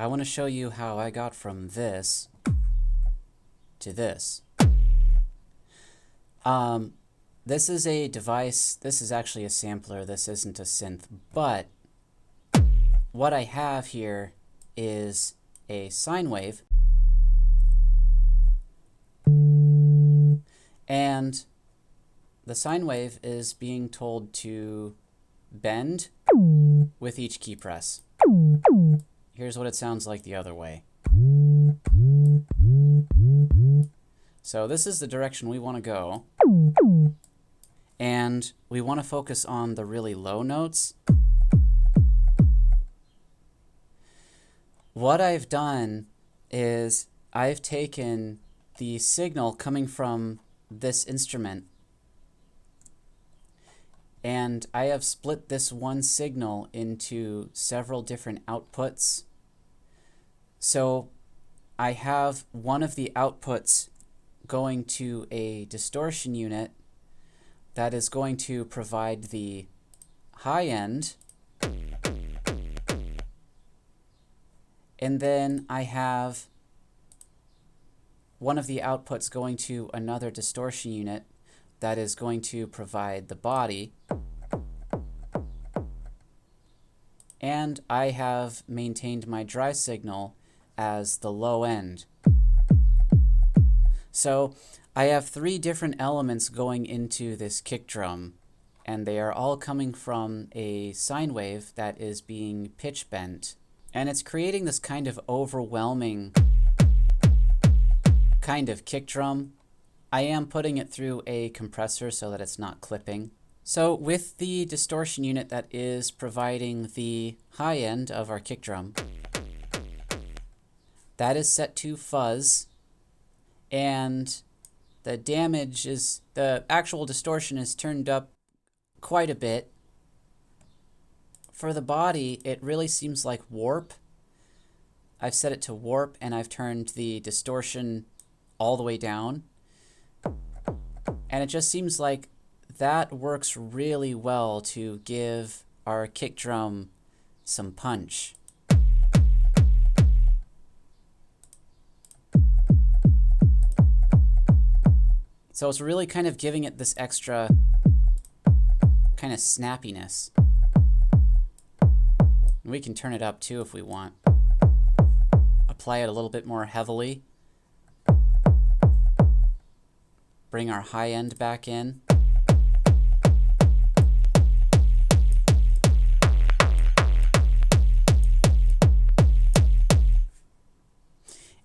I want to show you how I got from this to this. This is a device, this is actually a sampler, this isn't a synth, but what I have here is a sine wave, and the sine wave is being told to bend with each key press. Here's what it sounds like the other way. So this is the direction we want to go, and we want to focus on the really low notes. What I've done is I've taken the signal coming from this instrument and I have split this one signal into several different outputs. So I have one of the outputs going to a distortion unit that is going to provide the high end, and then I have one of the outputs going to another distortion unit that is going to provide the body, and I have maintained my dry signal as the low end. So I have three different elements going into this kick drum, and they are all coming from a sine wave that is being pitch bent, and it's creating this kind of overwhelming kind of kick drum. I am putting it through a compressor so that it's not clipping. So with the distortion unit that is providing the high end of our kick drum, that is set to fuzz, and the damage is, the actual distortion is turned up quite a bit. For the body, it really seems like warp. I've set it to warp, and I've turned the distortion all the way down. And it just seems like that works really well to give our kick drum some punch. So it's really kind of giving it this extra kind of snappiness. We can turn it up too if we want. Apply it a little bit more heavily. Bring our high end back in.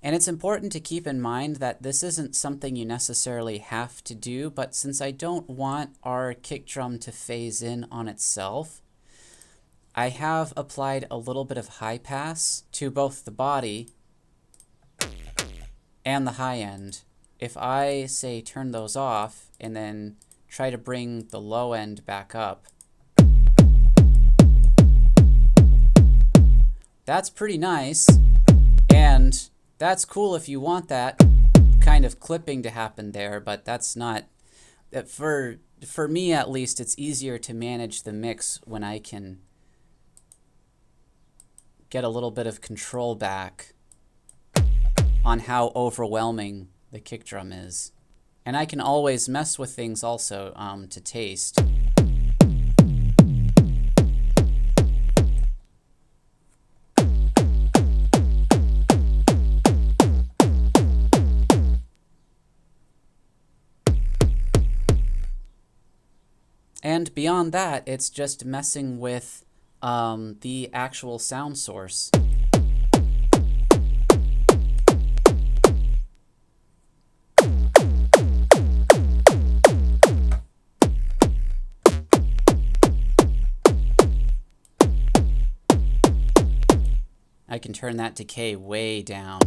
And it's important to keep in mind that this isn't something you necessarily have to do, but since I don't want our kick drum to phase in on itself, I have applied a little bit of high pass to both the body and the high end. If I say turn those off and then try to bring the low end back up, that's pretty nice, and that's cool if you want that kind of clipping to happen there, but that's not, for me at least, it's easier to manage the mix when I can get a little bit of control back on how overwhelming the kick drum is. And I can always mess with things also to taste. And beyond that, it's just messing with the actual sound source. I can turn that decay way down.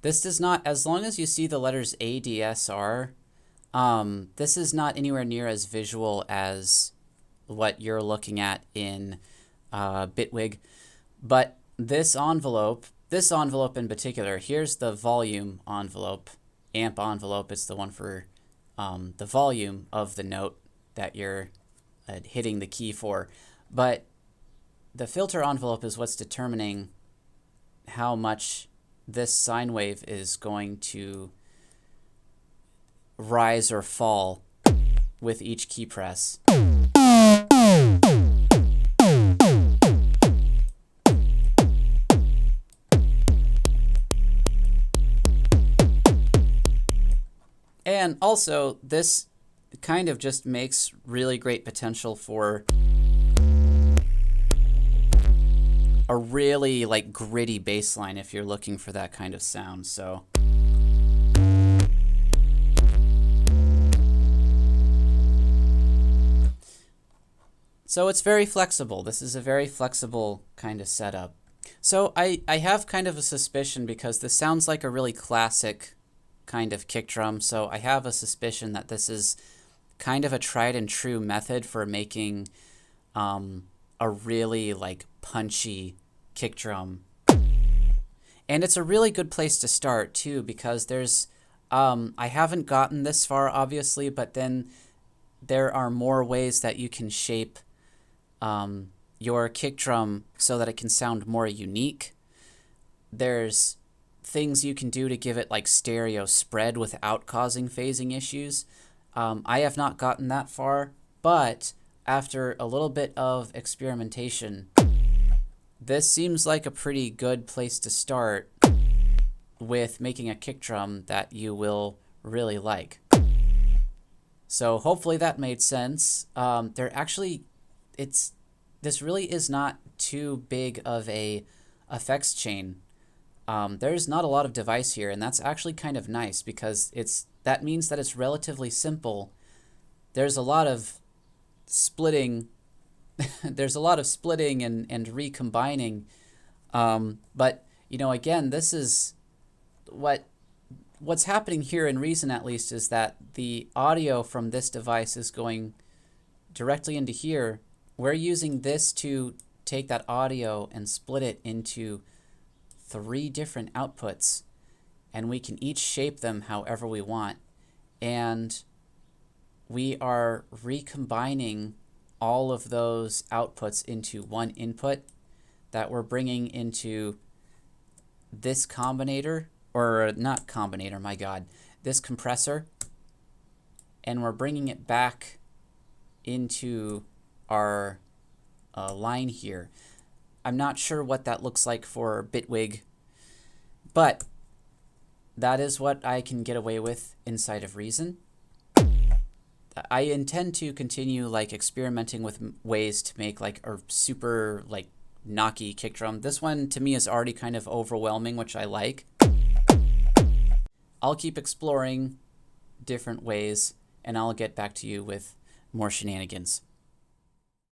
This does not, as long as you see the letters A, D, S, R, this is not anywhere near as visual as what you're looking at in Bitwig, but this envelope in particular, here's the volume envelope, amp envelope, it's the one for the volume of the note that you're hitting the key for. But the filter envelope is what's determining how much this sine wave is going to rise or fall with each key press. And also, this kind of just makes really great potential for a really like gritty bass line if you're looking for that kind of sound. So it's very flexible. This is a very flexible kind of setup. So I have kind of a suspicion, because this sounds like a really classic kind of kick drum, so I have a suspicion that this is kind of a tried and true method for making a really like punchy kick drum. And it's a really good place to start too, because there's I haven't gotten this far obviously, but then there are more ways that you can shape your kick drum so that it can sound more unique. There's things you can do to give it like stereo spread without causing phasing issues. I have not gotten that far, but after a little bit of experimentation, this seems like a pretty good place to start with making a kick drum that you will really like. So hopefully that made sense. This really is not too big of a effects chain. There's not a lot of device here, and that's actually kind of nice, because that means that it's relatively simple. There's a lot of splitting. There's a lot of splitting and recombining. But again, this is what's happening here in Reason, at least, is that the audio from this device is going directly into here. We're using this to take that audio and split it into 3 different outputs, and we can each shape them however we want. And we are recombining all of those outputs into one input that we're bringing into this combinator, or not combinator, my God, this compressor, and we're bringing it back into our line here. I'm not sure what that looks like for Bitwig, but that is what I can get away with inside of Reason. I intend to continue like experimenting with ways to make like a super like knocky kick drum. This one to me is already kind of overwhelming, which I like. I'll keep exploring different ways, and I'll get back to you with more shenanigans.